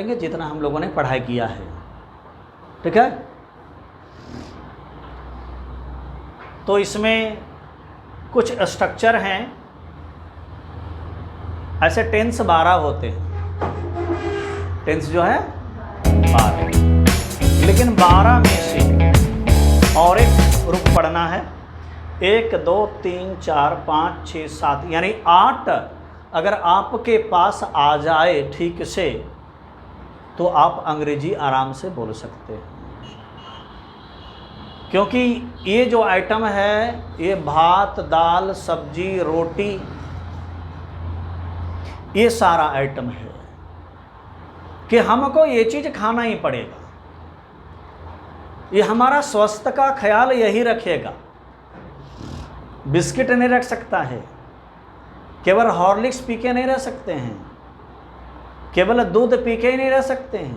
करेंगे जितना हम लोगों ने पढ़ाई किया है, ठीक है। तो इसमें कुछ स्ट्रक्चर हैं, ऐसे टेंस 12 होते हैं, टेंस जो है 12, लेकिन 12 में से और एक रूप पढ़ना है। 1 2 3 4 5 6 7 यानी 8 अगर आपके पास आ जाए ठीक से तो आप अंग्रेजी आराम से बोल सकते हैं, क्योंकि ये जो आइटम है ये भात दाल सब्जी रोटी ये सारा आइटम है कि हमको ये चीज़ खाना ही पड़ेगा, ये हमारा स्वास्थ्य का ख्याल यही रखेगा। बिस्किट नहीं रख सकता है, केवल हॉर्लिक्स पी के नहीं रह सकते हैं, केवल दूध पी के ही नहीं रह सकते हैं,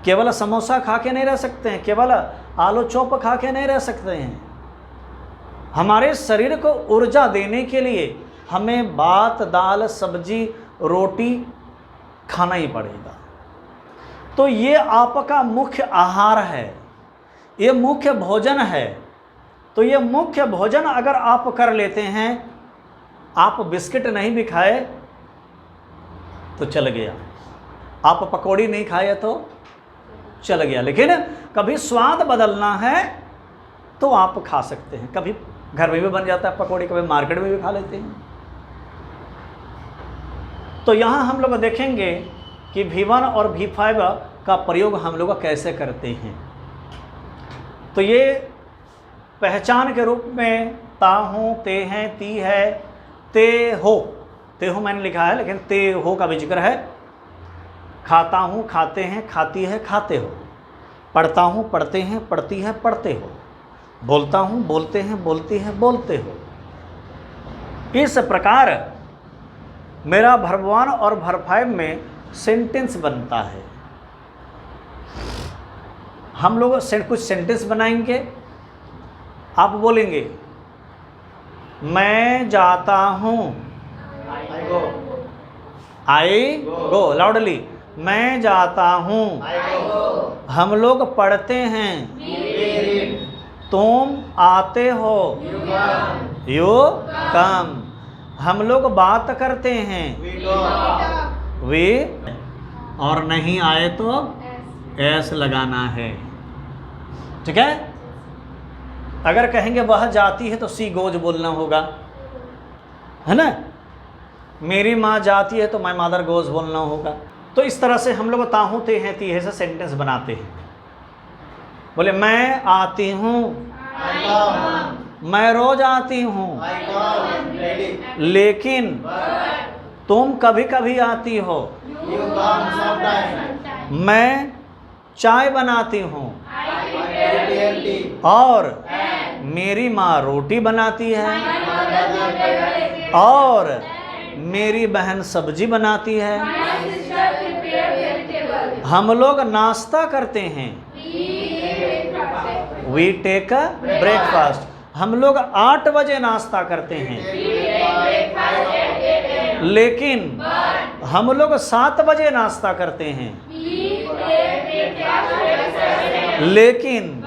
केवल समोसा खा के नहीं रह सकते हैं, केवल आलू चॉप खा के नहीं रह सकते हैं। हमारे शरीर को ऊर्जा देने के लिए हमें भात दाल सब्जी रोटी खाना ही पड़ेगा। तो ये आपका मुख्य आहार है, ये मुख्य भोजन है। तो ये मुख्य भोजन अगर आप कर लेते हैं, आप बिस्किट नहीं भी खाए तो चल गया, आप पकौड़ी नहीं खाए तो चल गया, लेकिन कभी स्वाद बदलना है तो आप खा सकते हैं। कभी घर में भी बन जाता है पकौड़ी, कभी मार्केट में भी खा लेते हैं। तो यहाँ हम लोग देखेंगे कि V1 और V5 का प्रयोग हम लोग कैसे करते हैं। तो ये पहचान के रूप में ता हूँ, ते हैं, ती है, ते हो मैंने लिखा है, लेकिन ते हो का भी जिक्र है। खाता हूँ, खाते हैं, खाती है, खाते हो। पढ़ता हूँ, पढ़ते हैं, पढ़ती है, पढ़ते हो। बोलता हूँ, बोलते हैं, बोलती है, बोलते हो। इस प्रकार मेरा वर्ब 1 और वर्ब 5 में सेंटेंस बनता है। हम लोग कुछ सेंटेंस बनाएंगे। आप बोलेंगे मैं जाता हूँ, आई गो लाउडली, मैं जाता हूँ। हम लोग पढ़ते हैं, तुम आते हो, यू कम। हम लोग बात करते हैं, वी, और नहीं आए तो एस लगाना है, ठीक है। अगर कहेंगे वह जाती है तो सी गोज बोलना होगा, है ना। मेरी माँ जाती है तो माय मदर गोज बोलना होगा। तो इस तरह से हम लोग ताहू ते हैं ती है से सेंटेंस बनाते हैं। बोले मैं आती हूँ, मैं रोज आती हूँ, लेकिन तुम कभी कभी आती हो। मैं चाय बनाती हूँ और मेरी माँ रोटी बनाती है और मेरी बहन सब्जी बनाती है। हम लोग नाश्ता करते हैं, वी टेक अ ब्रेकफास्ट। हम लोग 8 बजे नाश्ता करते हैं, लेकिन हम लोग 7 बजे नाश्ता करते हैं। लेकिन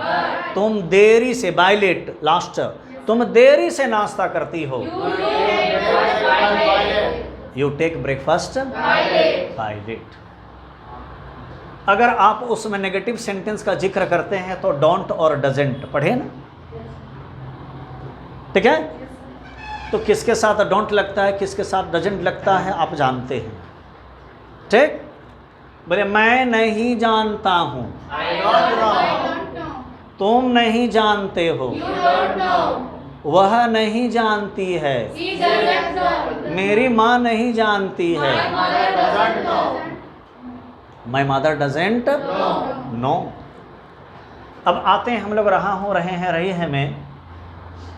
तुम देरी से, बाय लेट लास्ट, तुम देरी से नाश्ता करती हो। You take breakfast by late. अगर आप उसमें नेगेटिव सेंटेंस का जिक्र करते हैं तो डोंट और डजेंट पढ़े ना, ठीक है। तो किसके साथ डोंट लगता है, किसके साथ डजेंट लगता है आप जानते हैं, ठीक। बोले मैं नहीं जानता हूँ, तुम नहीं जानते हो, वह नहीं जानती है, मेरी माँ नहीं जानती है, माय मदर डजेंट नो। अब आते हैं हम लोग रहे हैं में,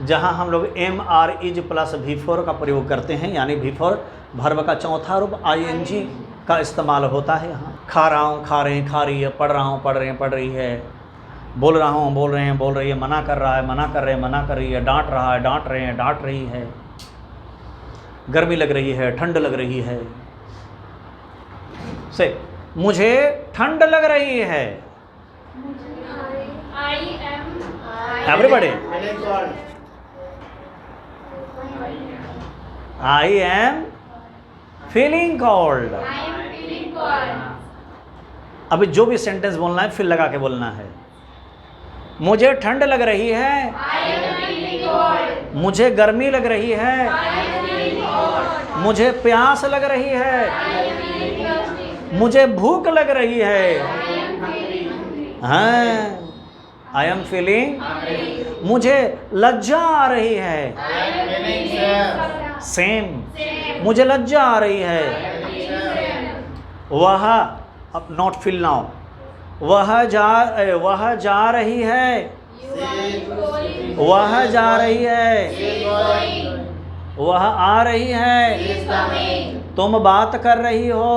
जहाँ हम लोग M R is plus V4 का प्रयोग करते हैं, यानी V4 वर्ब का चौथा रूप ING का इस्तेमाल होता है। यहाँ खा रहा हूँ, खा रहे हैं, खा रही है, पढ़ रहा हूँ, पढ़ रहे हैं, पढ़ रही है, बोल रहा हूँ, बोल रहे हैं, बोल रही है, मना कर रहा है, मना कर रहे हैं, मना कर रही है, डांट रहा है, डांट रहे हैं, डांट रही है, गर्मी लग रही है, ठंड लग रही है, से मुझे ठंड लग रही है। Everybody, I am feeling cold. अभी जो भी सेंटेंस बोलना है फिर लगा के बोलना है। मुझे ठंड लग रही है, मुझे गर्मी लग रही है, मुझे प्यास लग रही है, मुझे भूख लग रही है। हाँ, आई एम फीलिंग, मुझे लज्जा आ रही है। सेम, मुझे लज्जा आ रही है। वह, अब नॉट फील नाउ, वह जा रही है, वह जा रही है, वह आ रही है, तुम बात कर रही हो,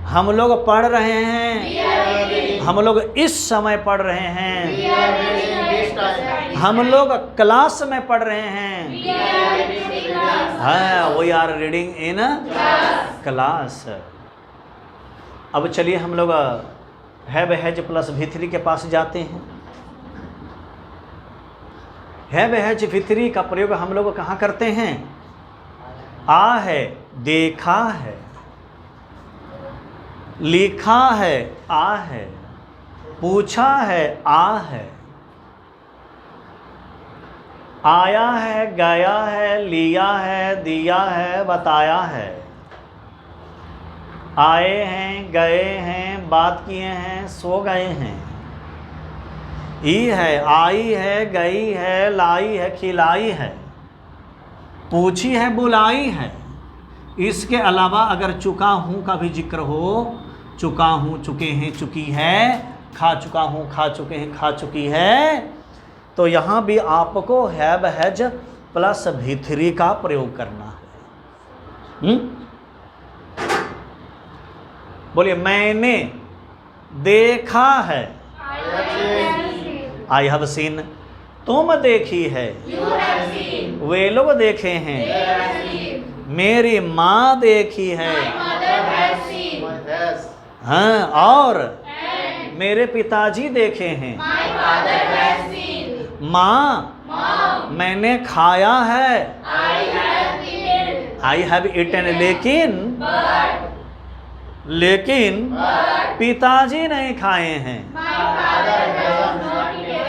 हम लोग पढ़ रहे हैं, हम लोग इस समय पढ़ रहे हैं, हम लोग क्लास में पढ़ रहे हैं। हाँ, we are reading in class. अब चलिए हम लोग हैव हैज प्लस V3 के पास जाते हैं। हैव हैज V3 का प्रयोग हम लोग कहाँ करते हैं? आ है, देखा है, लिखा है, आ है, पूछा है, आ है, आया है, गया है, लिया है, दिया है, बताया है, आए हैं, गए हैं, बात किए हैं, सो गए हैं। ई है, आई है, गई है, लाई है, खिलाई है, पूछी है, बुलाई है। इसके अलावा अगर चुका हूँ का भी जिक्र हो, चुका हूँ, चुके हैं, चुकी है, खा चुका हूँ, खा चुके हैं, खा चुकी है, तो यहाँ भी आपको हैव हैज प्लस V3 का प्रयोग करना है। बोलिए, मैंने देखा है, आई हैव सीन। तुम देखी है, वे लोग देखे हैं, मेरी माँ देखी है, हाँ, और मेरे पिताजी देखे हैं। माँ, मैंने खाया है, आई हैव ईटन, लेकिन पिताजी नहीं खाए हैं।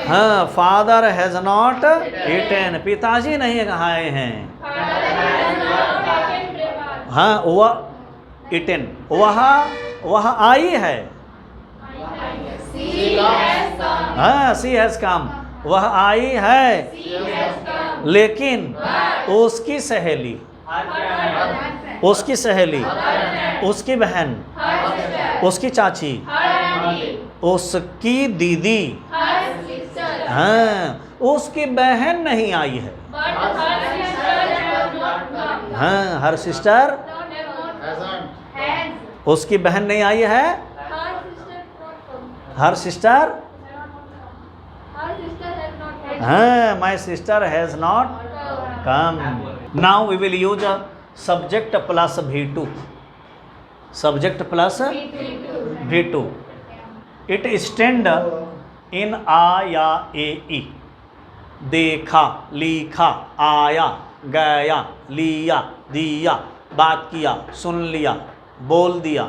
हाँ, फादर हैज नॉट ईटन, पिताजी नहीं खाए हैं। हाँ, वह ईटन, वह आई है। हाँ, सी हैज कम, वह आई है, लेकिन उसकी सहेली, उसकी सहेली, उसकी बहन, उसकी चाची, उसकी दीदी, हाँ, उसकी बहन नहीं आई है। हाँ, हर सिस्टर, उसकी बहन नहीं आई है। हर सिस्टर, हाँ, my sister has not come. Now we will use subject plus V2, subject plus V2। It stand in आ या ए। देखा, लिखा, आया, गया, लिया, दिया, बात किया, सुन लिया, बोल दिया,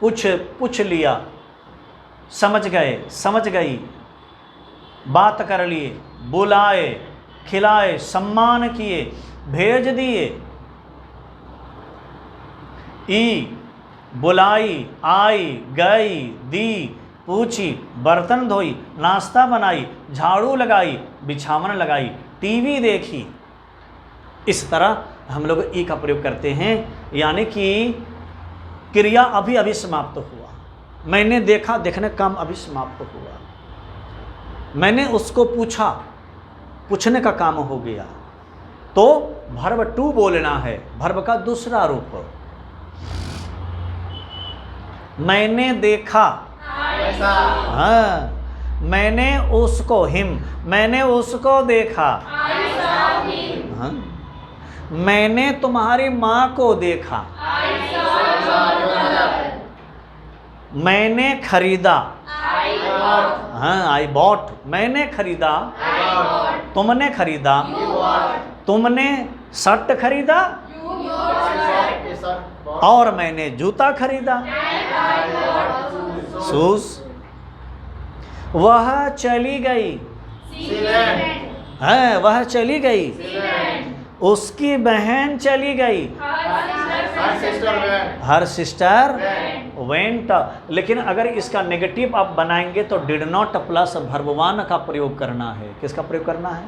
पूछ लिया, समझ गए, समझ गई, बात कर लिए, बुलाए, खिलाए, सम्मान किए, भेज दिए। ई, बुलाई, आई, गई, दी, पूछी, बर्तन धोई, नाश्ता बनाई, झाड़ू लगाई, बिछावन लगाई, टीवी देखी। इस तरह हम लोग ई का प्रयोग करते हैं, यानी कि क्रिया अभी अभी समाप्त हुआ। मैंने देखा, देखने का काम अभी समाप्त हुआ। मैंने उसको पूछा, पूछने का काम हो गया। तो वर्ब टू बोलना है, वर्ब का दूसरा रूप। मैंने देखा, हाँ, मैंने उसको, हिम, मैंने उसको देखा, हाँ, मैंने तुम्हारी माँ को देखा। मैंने खरीदा। हाँ, आई बॉट। मैंने खरीदा। तुमने खरीदा। तुमने शर्ट खरीदा और मैंने जूता खरीदा, शूज। वह चली गई। है, वह चली गई। उसकी बहन चली गई। Her sister went. लेकिन अगर इसका नेगेटिव आप बनाएंगे तो डिड नॉट प्लस वर्ब 1 का प्रयोग करना है। किसका प्रयोग करना है?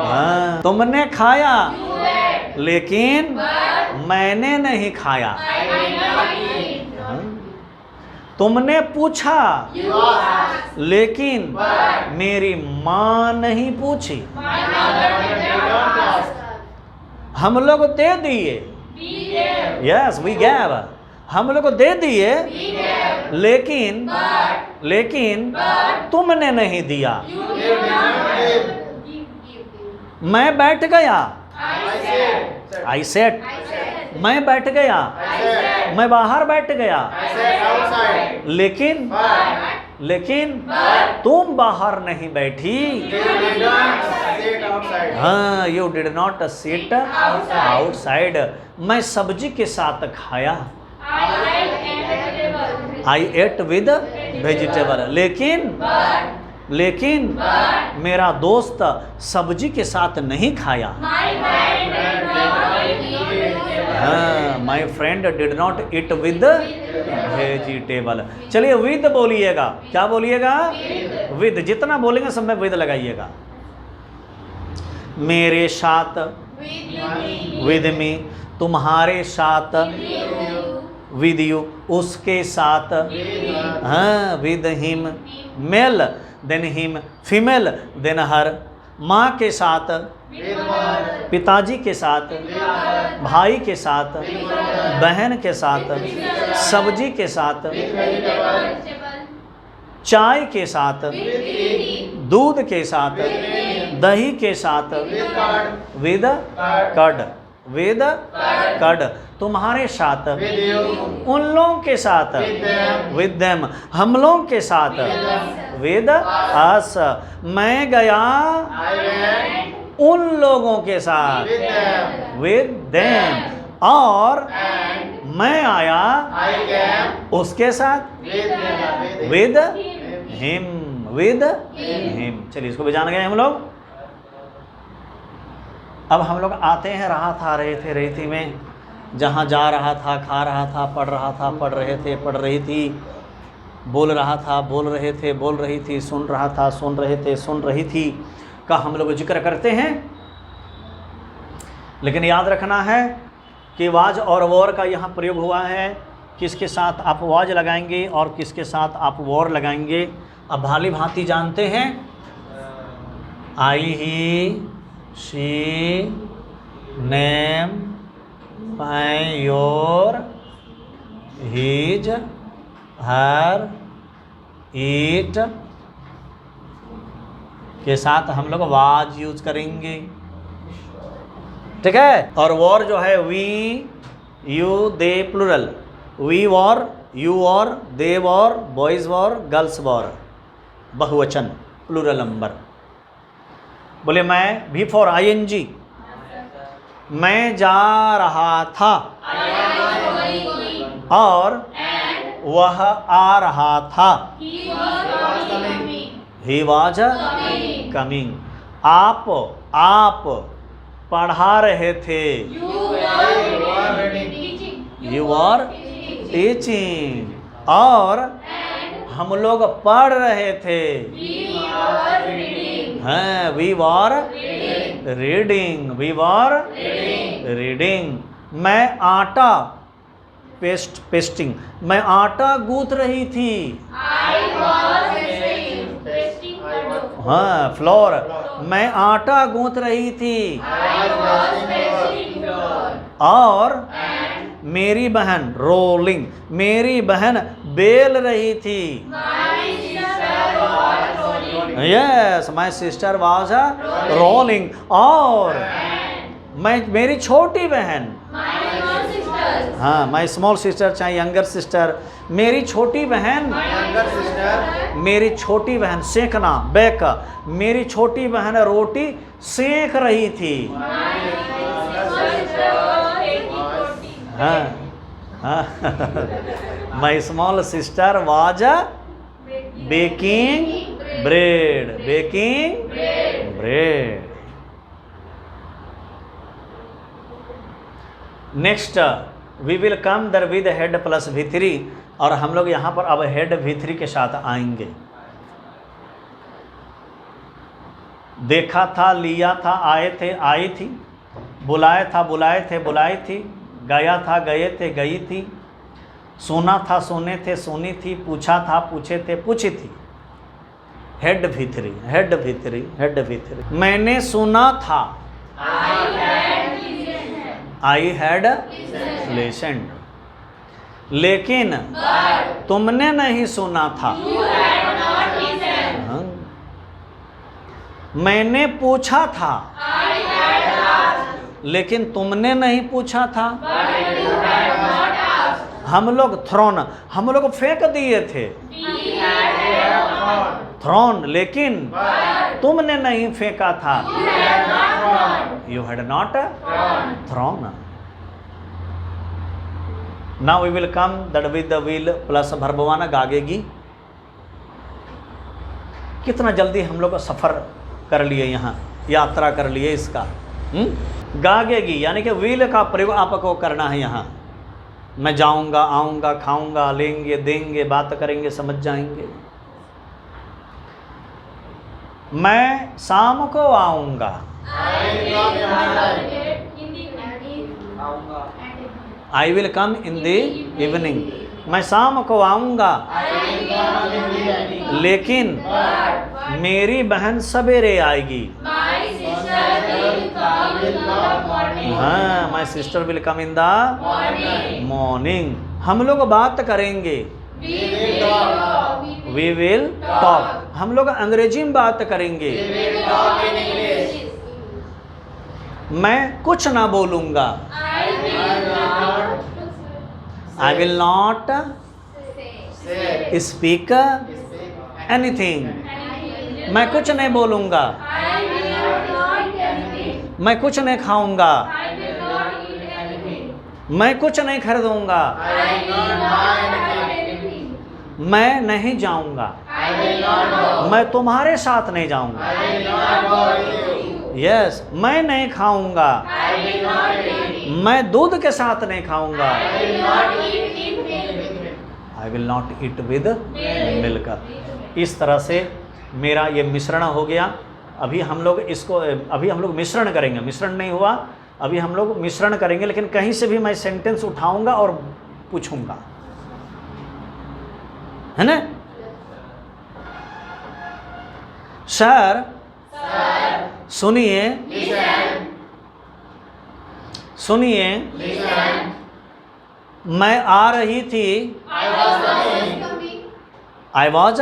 हाँ, तुमने खाया लेकिन मैंने नहीं खाया। तुमने पूछा लेकिन मेरी माँ नहीं पूछी। हम लोग दे दिए। Yes, we gave. हम लोग दे दिए लेकिन तुमने नहीं दिया। मैं बैठ गया। आई सेट। मैं बैठ गया। मैं बाहर बैठ गया। लेकिन तुम बाहर नहीं बैठी। हाँ, you did not sit outside. मैं सब्जी के साथ खाया। आई एट विद वेजिटेबल। लेकिन मेरा दोस्त सब्जी के साथ नहीं खाया। My friend did not eat with vegetable. चलिए विद बोलिएगा। क्या बोलिएगा? विद। जितना बोलेंगे सब में विद लगाइएगा। मेरे साथ, विद मी। तुम्हारे साथ, विद यू। उसके साथ, हाँ, with him. Male than him, female than her. माँ के साथ, पिताजी के साथ, भाई के साथ, बहन के साथ, सब्जी के साथ, चाय के साथ, दूध के साथ, दही के साथ, विद कर्ड। With curd. तुम्हारे साथ, उन लोगों के साथ, विद देम। हम लोगों के साथ, विद अस। मैं गया उन लोगों के साथ, विद देम। और मैं आया उसके साथ, विद हिम। With him. चलिए इसको भी जान गए हम लोग। अब हम लोग आते हैं राहत आ रहे थे, रही में जहाँ जा रहा था, खा रहा था, पढ़ रहा था, पढ़ रहे थे, पढ़ रही थी, बोल रहा था, बोल रहे थे, बोल रही थी, सुन रहा था, सुन रहे थे, सुन रही थी का हम लोग जिक्र करते हैं। लेकिन याद रखना है कि वाज और वॉर का यहाँ प्रयोग हुआ है। किसके साथ आप वाज लगाएंगे और किसके साथ आप वॉर लगाएंगे, अब भाली भांति जानते हैं। I he, she, name, my, your, his, her, it के साथ हम लोग वाज यूज करेंगे। ठीक है। और वॉर जो है we, you, they, plural. We were, you were, they were, boys were, girls were, बहुवचन, प्लूरल नंबर। बोले मैं, भी फॉर ING। मैं जा रहा था और वह आ रहा था। He was coming. आप पढ़ा रहे थे। You are teaching. और हम लोग पढ़ रहे थे। हाँ, we were reading. We were reading. मैं आटा, पेस्टिंग। मैं आटा गूंथ रही थी। हाँ, फ्लोर। मैं आटा गूंथ रही थी। और मेरी बहन, रोलिंग, मेरी बहन बेल रही थी। Yes, my sister was rolling. और मेरी छोटी बहन, हाँ, माई स्मॉल सिस्टर चाहे यंगर सिस्टर, मेरी छोटी बहन, मेरी छोटी बहन, सेकना बेक, मेरी छोटी बहन रोटी सेक रही थी। हाँ हाँ, my small sister was baking bread, baking bread. Next we will come there with had plus V3, और हम लोग यहाँ पर अब हेड V3 के साथ आएंगे। देखा था, लिया था, आए थे, आई थी, बुलाया था, बुलाए थे, बुलाई थी, गया था, गए थे, गई थी, सुना था, सुने थे, सुनी थी, पूछा था, पूछे थे, पूछी थी। Head V3, head V3, head V3। मैंने सुना था, आई हैड लिसन्ड, लेकिन तुमने नहीं सुना था। हाँ। मैंने पूछा था, लेकिन तुमने नहीं पूछा था। हम लोग थ्रोन, हम लोग फेंक दिए थे, थ्रोन, लेकिन तुमने नहीं फेंका था। You had not thrown. Now we will come that with the will plus verb 1 गागेगी। कितना जल्दी हम लोग सफ़र कर लिए, यहाँ यात्रा कर लिए इसका। गागेगी यानी कि विल का प्रयोग आपको करना है यहाँ। मैं जाऊँगा, आऊँगा, खाऊँगा, लेंगे, देंगे, बात करेंगे, समझ जाएंगे। मैं शाम को आऊँगा, I will come in the evening. मैं शाम को आऊँगा, लेकिन मेरी बहन सवेरे आएगी। हाँ, my sister will come in the morning. हम लोग बात करेंगे, वी विल टॉक। हम लोग अंग्रेजी में बात करेंगे। मैं कुछ ना बोलूँगा, I will not speak anything. मैं कुछ नहीं बोलूँगा, मैं कुछ नहीं खाऊँगा, मैं कुछ नहीं खरीदूँगा, मैं नहीं जाऊँगा, मैं तुम्हारे साथ नहीं जाऊँगा। यस, मैं नहीं खाऊँगा, मैं दूध के साथ नहीं खाऊँगा। I will not eat with milk. इस तरह से मेरा ये मिश्रण हो गया। अभी हम लोग इसको, अभी हम लोग मिश्रण करेंगे। मिश्रण नहीं हुआ, अभी हम लोग मिश्रण करेंगे, लेकिन कहीं से भी मैं सेंटेंस उठाऊंगा और पूछूंगा, है ना? सर, सुनिए, सुनिए, मैं आ रही थी, आई वॉज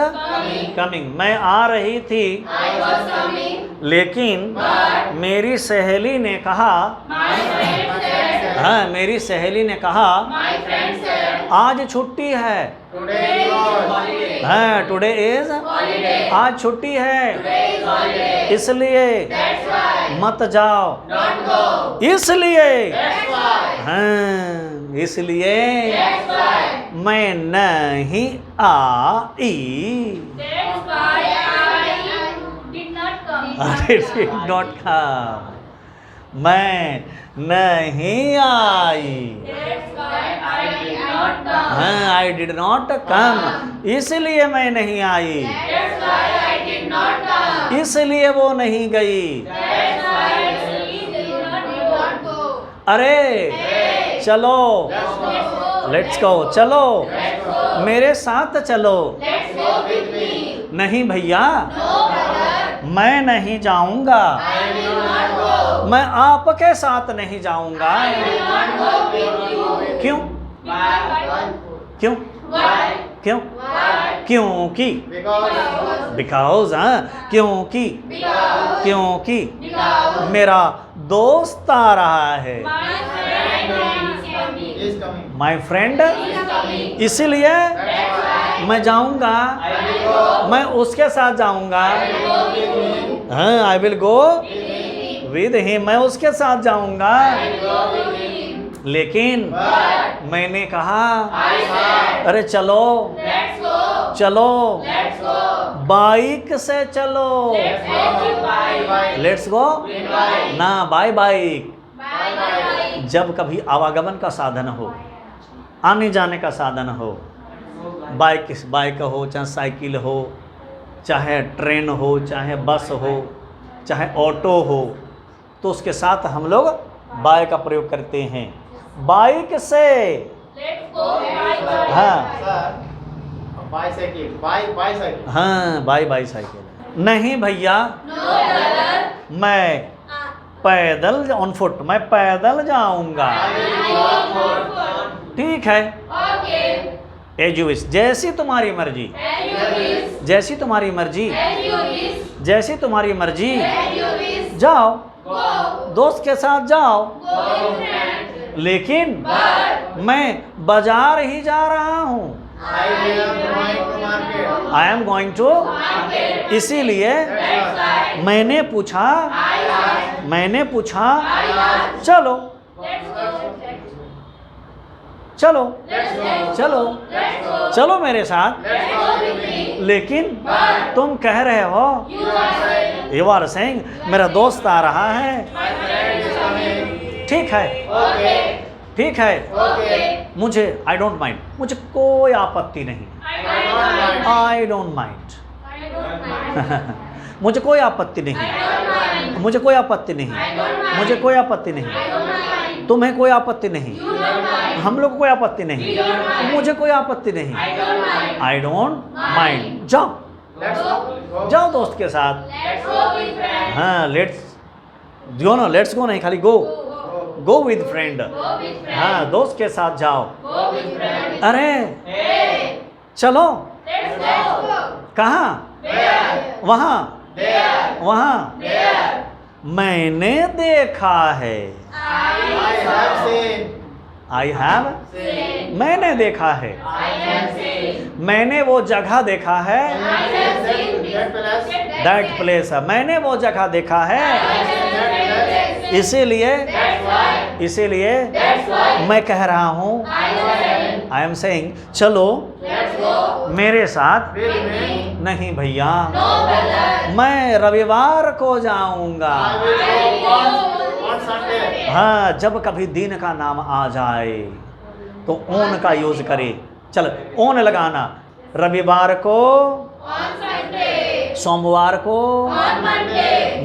कमिंग। मैं आ रही थी, लेकिन मेरी सहेली ने कहा, हाँ, मेरी सहेली ने कहा आज छुट्टी है। हाँ, टुडे इज, आज छुट्टी है, इसलिए मत जाओ। इसलिए, हाँ, इसलिए मैं नहीं आई। नॉट कम, मैं नहीं आई। हाँ, आई डिड नॉट कम, इसलिए मैं नहीं आई, इसलिए वो नहीं गई। अरे चलो, लेट्स गो, चलो मेरे साथ चलो। नहीं भैया, मैं नहीं जाऊंगा, मैं आपके साथ नहीं जाऊंगा। क्यों? क्यों? क्यों? क्योंकि, Because. बिकॉज, हाँ, क्योंकि मेरा दोस्त आ रहा है, Is coming. माई फ्रेंड, इसलिए मैं जाऊंगा, मैं उसके साथ जाऊंगा, हाँ, I will go with him, मैं उसके साथ जाऊंगा। लेकिन मैंने कहा, अरे चलो चलो, बाइक से चलो, लेट्स गो ना, बाय बाइक। जब कभी आवागमन का साधन हो, आने जाने का साधन हो, बाइक हो, चाहे साइकिल हो, चाहे ट्रेन हो, चाहे बस हो, चाहे ऑटो हो, तो उसके साथ हम लोग बाय का प्रयोग करते हैं। बाइक से, हाँ Sir, bicycle. Bicycle. हाँ, बाइसाइकिल नहीं भैया, मैं पैदल ऑन फुट, मैं पैदल जाऊंगा। ठीक है, एज यू विश, जैसी तुम्हारी मर्जी, जैसी तुम्हारी मर्जी, जैसी तुम्हारी मर्जी, जाओ, दोस्त के साथ जाओ। लेकिन मैं बाजार ही जा रहा हूँ, I am going to market. I am going to, इसीलिए मैंने पूछा, चलो चलो चलो चलो मेरे साथ। लेकिन तुम कह रहे हो, यू आर सेइंग, मेरा दोस्त आ रहा है। ठीक है, ठीक है, मुझे आई डोंट माइंड, मुझे कोई आपत्ति नहीं, आई डोंट माइंड मुझे कोई आपत्ति नहीं, मुझे कोई आपत्ति नहीं, मुझे कोई आपत्ति नहीं, तुम्हें कोई आपत्ति नहीं, हम लोग को कोई आपत्ति नहीं, मुझे कोई आपत्ति नहीं, आई डोंट माइंड। जाओ जाओ दोस्त के साथ, हाँ, लेट्स लेट्स गो नहीं, खाली गो विद फ्रेंड, हाँ, दोस्त के साथ जाओ। अरे चलो, कहाँ? वहाँ, वहाँ मैंने देखा है, आई हैव, मैंने देखा है, मैंने वो जगह देखा है, दैट प्लेस, मैंने वो जगह देखा है, इसीलिए मैं कह रहा हूँ, आई एम सेइंग, चलो मेरे साथ। नहीं भैया, मैं रविवार को जाऊंगा। हाँ, जब कभी दिन का नाम आ जाए तो ओन का यूज करे। चल, ओन लगाना, रविवार को, सोमवार को,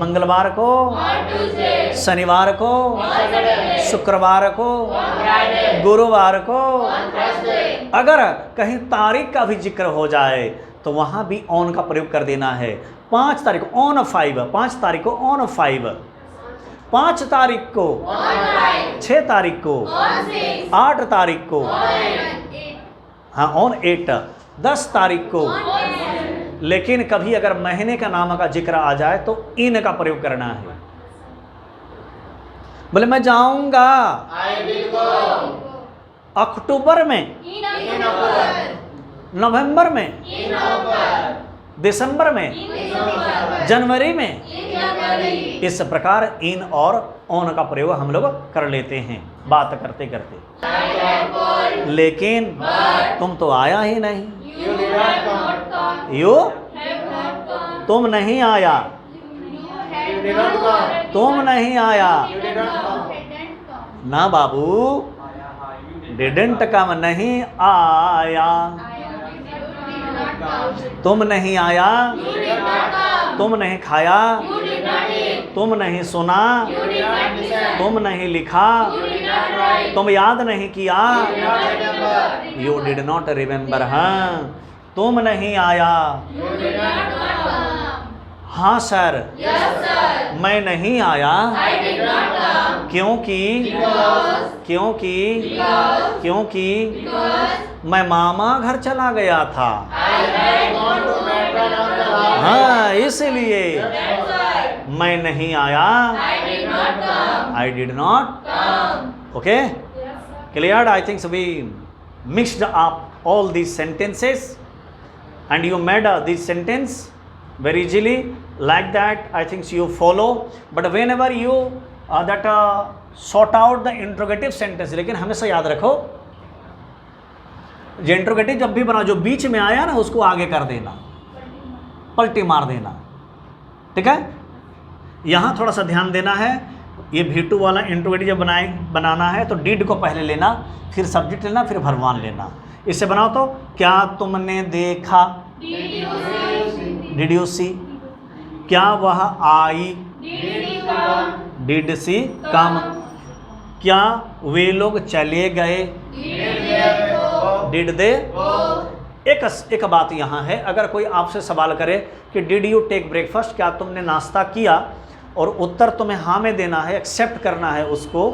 मंगलवार को, शनिवार को, शुक्रवार को, गुरुवार को। अगर कहीं तारीख का भी जिक्र हो जाए तो वहाँ भी ऑन का प्रयोग कर देना है। 5 तारीख को ऑन 5, 5 तारीख को ऑन 5, 5 तारीख को, 6 तारीख को, 8 तारीख को, हाँ ऑन 8, 10 तारीख को। लेकिन कभी अगर महीने का नाम का जिक्र आ जाए तो इन का प्रयोग करना है। बोले मैं जाऊंगा अक्टूबर में, नवंबर में, दिसंबर में, जनवरी में। इस प्रकार इन और ऑन का प्रयोग हम लोग कर लेते हैं बात करते करते। लेकिन तुम तो आया ही नहीं, यू, तुम नहीं आया, तुम नहीं आया ना बाबू, डिडंट कम, नहीं आया, तुम नहीं आया, तुम नहीं खाया, तुम नहीं सुना, तुम नहीं लिखा, तुम याद नहीं किया, यू डिड नॉट रिमेंबर। हाँ, तुम नहीं आया। हाँ सर, मैं नहीं आया। क्योंकि मैं मामा घर चला गया था। हाँ, इसलिए मैं नहीं आया। I did not। Okay? Cleared? I think so we mixed up all these sentences and you made this sentence very easily like that. I think so you follow. But whenever you sort out the interrogative sentence, लेकिन हमेशा याद रखो जो interrogative जब भी बना जो बीच में आया ना उसको आगे कर देना, पलटी मार देना। ठीक है, यहाँ थोड़ा सा ध्यान देना है। ये V2 वाला इंट्रोगेटिव जब बनाना है तो डिड को पहले लेना, फिर सब्जेक्ट लेना, फिर भरवान लेना। इससे बनाओ तो क्या तुमने देखा, डिड यू सी। क्या वह आई, डिड सी कम। क्या वे लोग चले गए, डिड दे। एक बात यहाँ है, अगर कोई आपसे सवाल करे कि डिड यू टेक ब्रेकफास्ट, क्या तुमने नाश्ता किया, और उत्तर तुम्हें हाँ में देना है, एक्सेप्ट करना है उसको,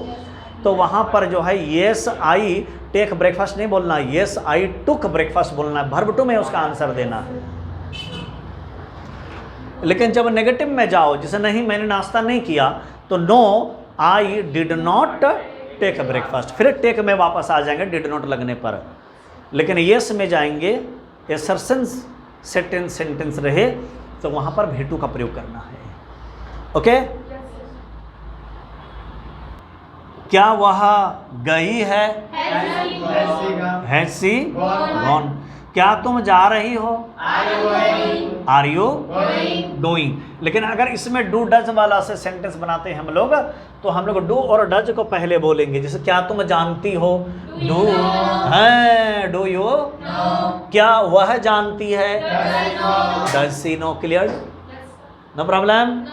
तो वहाँ पर जो है येस आई टेक ब्रेकफास्ट नहीं बोलना, येस आई टुक ब्रेकफास्ट बोलना है, वर्ब टू में उसका आंसर देना है। लेकिन जब नेगेटिव में जाओ, जैसे नहीं मैंने नाश्ता नहीं किया, तो no I did not take breakfast, फिर टेक में वापस आ जाएंगे डिड नॉट लगने पर। लेकिन येस में जाएंगे, एसर्शन सेंटेंस रहे तो वहाँ पर V2 का प्रयोग करना है। ओके? क्या वह गई है, हैज सी गॉन। क्या तुम जा रही हो, आर यू डूइंग। लेकिन अगर इसमें डू डज वाला से सेंटेंस बनाते हैं हम लोग, तो हम लोग डू और डज को पहले बोलेंगे। जैसे क्या तुम जानती हो, डू है, डू यू। क्या वह जानती है, does she know. Clear? No problem.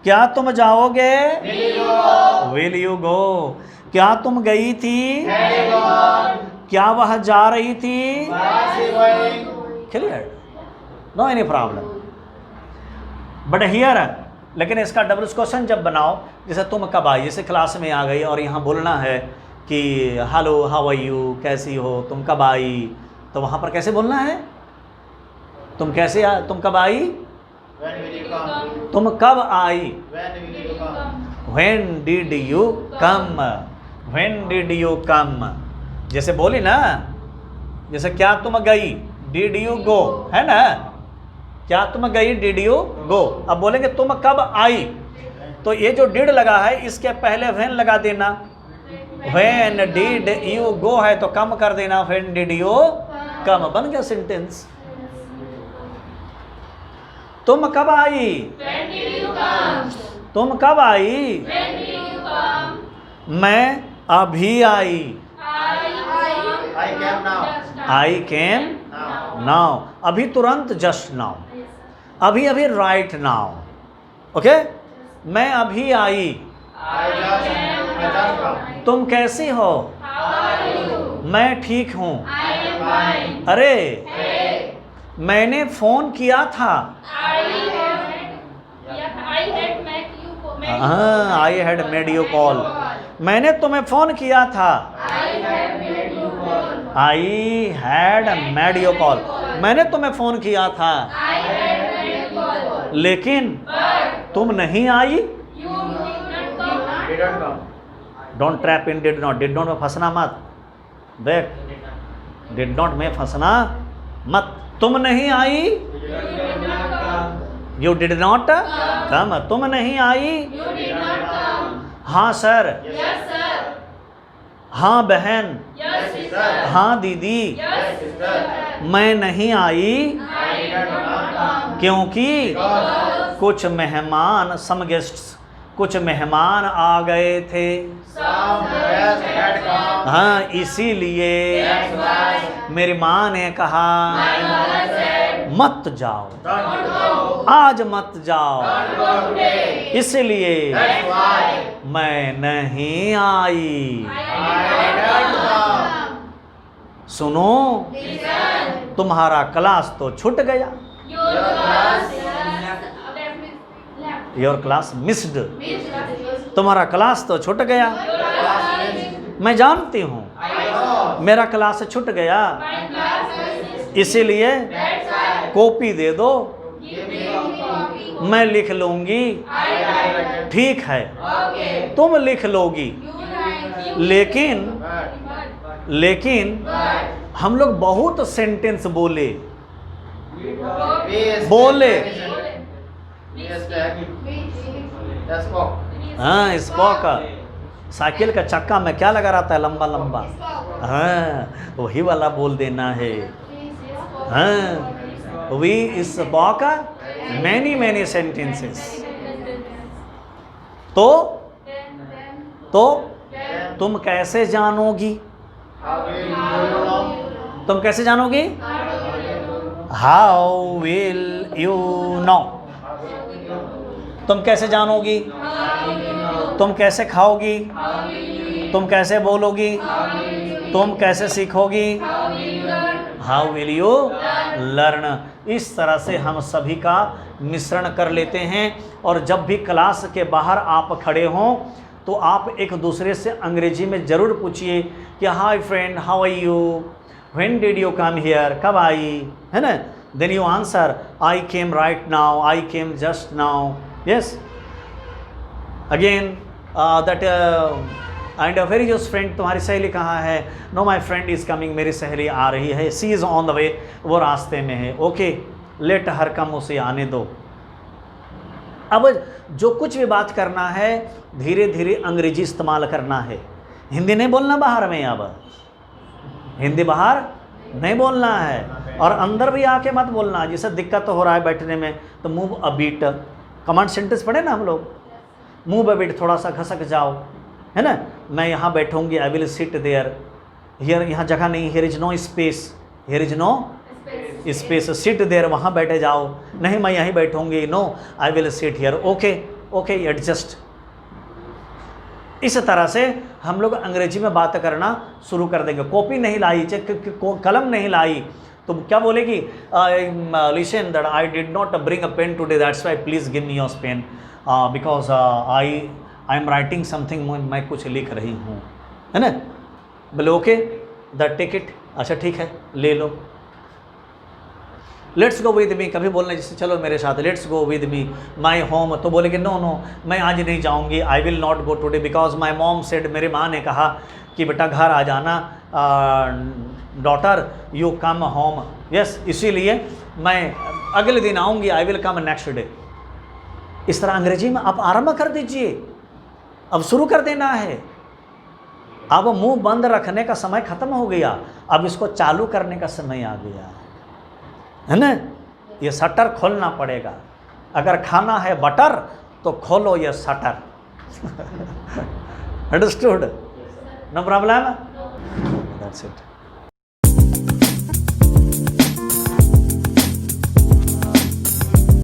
क्या तुम जाओगे, विल यू गो। क्या तुम गई थी, क्या वह जा रही थी, clear, no any problem. But here, लेकिन इसका डबल क्वेश्चन जब बनाओ, जैसे तुम कब आई, जैसे क्लास में आ गई और यहाँ बोलना है कि हेलो हाउ आर यू, कैसी हो, तुम कब आई, तो वहाँ पर कैसे बोलना है, तुम कब आई, तुम कब आई, when did you come, when did you come। जैसे बोली ना, जैसे क्या तुम गई, डिड यू गो, है ना, क्या तुम गई, डिड यू गो। अब बोलेंगे तुम कब आई, तो ये जो डिड लगा है इसके पहले व्हेन लगा देना, व्हेन डिड यू गो है तो कम कर देना, व्हेन डिड यू कम, बन गया सेंटेंस। तुम कब आई, तुम कब आई, मैं अभी आई, आई केम नाउ, अभी तुरंत, जस्ट नाउ, अभी अभी, राइट नाउ। ओके, मैं अभी आई। तुम कैसी हो, मैं ठीक हूँ। अरे मैंने फोन किया था, हाँ, I had made you call, मैंने तुम्हें फोन किया था, I had made you call, मैंने तुम्हें फोन किया था, लेकिन तुम नहीं आई। Don't trap in did not, did not में फंसना मत, देख, डिड नॉट में फंसना मत। तुम नहीं आई, यू डिड नॉट कम, तुम नहीं आई। हाँ सर, हाँ बहन, हाँ दीदी, मैं नहीं आई क्योंकि कुछ मेहमान, सम गेस्ट्स, कुछ मेहमान आ गए थे, हाँ इसीलिए मेरी माँ ने कहा मत जाओ, आज मत जाओ, इसलिए मैं नहीं आई। सुनो, तुम्हारा क्लास तो छूट गया, योर क्लास मिस्ड। तुम्हारा क्लास तो छूट गया। मैं जानती हूँ मेरा क्लास छूट गया, इसीलिए कॉपी दे दो, मैं लिख लूँगी। ठीक है, तुम लिख लोगी, लेकिन हम लोग बहुत सेंटेंस बोले। हाँ, स्पॉक साइकिल का चक्का में क्या लगा रहता है, लंबा लंबा। हाँ, वही वाला बोल देना है। हाँ, वी स्पॉक मैनी सेंटेंसेस। तो तुम कैसे जानोगी? तुम कैसे जानोगी? How will you know? तुम कैसे जानोगी? तुम कैसे खाओगी? तुम कैसे बोलोगी? तुम कैसे सीखोगी? How will you learn? इस तरह से हम सभी का मिश्रण कर लेते हैं। और जब भी क्लास के बाहर आप खड़े हों तो आप एक दूसरे से अंग्रेजी में ज़रूर पूछिए कि hi friend, how are you, when did you come here, कब आई, है ना? Then you answer, I came right now, I came just now. Yes, again that and very your friend, तुम्हारी सहेली कहाँ है? No my friend is coming, मेरी सहेली आ रही है। She is on the way, वो रास्ते में है। ओके, लेट हर कम, उसे आने दो। अब जो कुछ भी बात करना है धीरे धीरे अंग्रेजी इस्तेमाल करना है। हिंदी नहीं बोलना बाहर में, अब हिंदी बाहर नहीं बोलना है और अंदर भी आके मत बोलना। जैसे दिक्कत हो रहा है बैठने में तो move a bit, command sentence पढ़े ना हम लोग, मूव अ बीट, थोड़ा सा खसक जाओ, है ना? मैं यहाँ बैठूंगी, I will sit there, here, यहाँ जगह नहीं, here is no space, here is no space, sit there, वहाँ बैठे जाओ, नहीं मैं यहीं बैठूंगी, no I will sit here, okay okay adjust. इस तरह से हम लोग अंग्रेजी में बात करना शुरू कर देंगे। कॉपी नहीं लाई, कलम नहीं लाई तो क्या बोलेगी? Listen that I did not bring a pen today, that's why please give me your pen, because I am writing something, मैं कुछ लिख रही हूँ, है ना? बोले ओके द टिकट, अच्छा ठीक है ले लो। लेट्स गो विद मी, कभी बोलना जैसे चलो मेरे साथ, let's go with me my home, तो बोलेंगे नो नो मैं आज नहीं जाऊंगी, I will not go today because my mom said, मेरी माँ ने कहा कि बेटा घर आ जाना, daughter you come home, yes, इसीलिए मैं अगले दिन आऊँगी, I will come next day. इस तरह अंग्रेजी में आप आरंभ कर दीजिए, अब शुरू कर देना है। अब मुंह बंद रखने का समय खत्म हो गया, अब इसको चालू करने का समय आ गया है ना? ये शटर खोलना पड़ेगा। अगर खाना है बटर तो खोलो ये shutter. Understood? No problem, that's it.